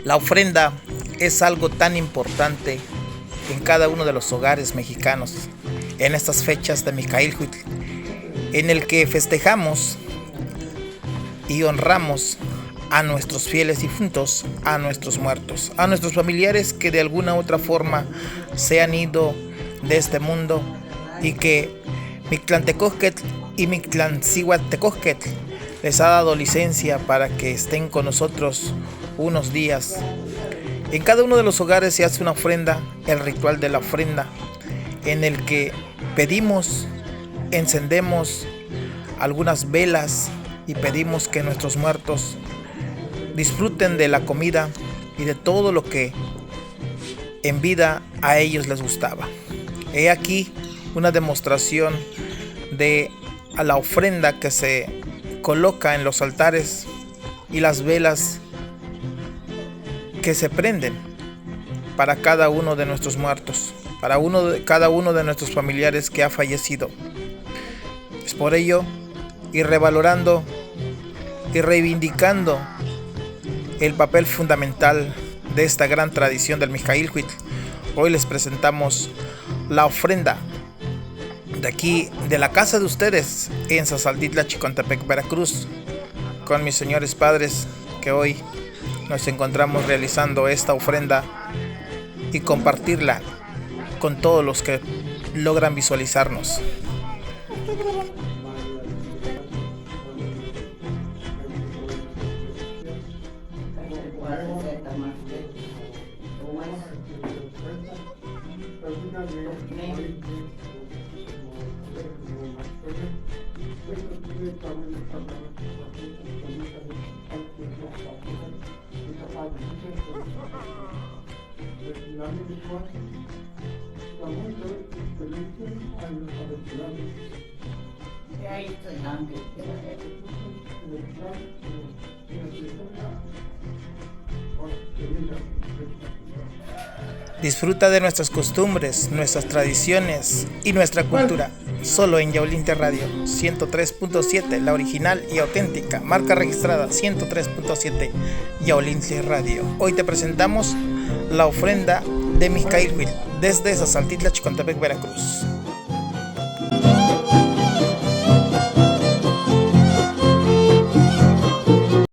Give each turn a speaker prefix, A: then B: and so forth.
A: La ofrenda es algo tan importante en cada uno de los hogares mexicanos en estas fechas de Micaílhuitl, en el que festejamos y honramos a nuestros fieles difuntos, a nuestros muertos, a nuestros familiares que de alguna u otra forma se han ido de este mundo y que Mictlantecozquetl y Mictlancihuatecozquetl les ha dado licencia para que estén con nosotros unos días. En cada uno de los hogares se hace una ofrenda, el ritual de la ofrenda, en el que pedimos, encendemos algunas velas y pedimos que nuestros muertos disfruten de la comida y de todo lo que en vida a ellos les gustaba. He aquí una demostración de la ofrenda que se coloca en los altares y las velas que se prenden para cada uno de nuestros muertos, para cada uno de nuestros familiares que ha fallecido. Es por ello, y revalorando y reivindicando el papel fundamental de esta gran tradición del Micaílhuitl, hoy les presentamos la ofrenda de aquí, de la casa de ustedes, en Zazatltla, Chicontepec, Veracruz, con mis señores padres, que hoy nos encontramos realizando esta ofrenda y compartirla con todos los que logran visualizarnos. Disfruta de nuestras costumbres, nuestras tradiciones y nuestra cultura, solo en Yaolintle Radio 103.7, la original y auténtica, marca registrada 103.7, Yaolintle Radio. Hoy te presentamos la ofrenda de Micaílhuitl desde Zazatltla, Chicontepec, Veracruz.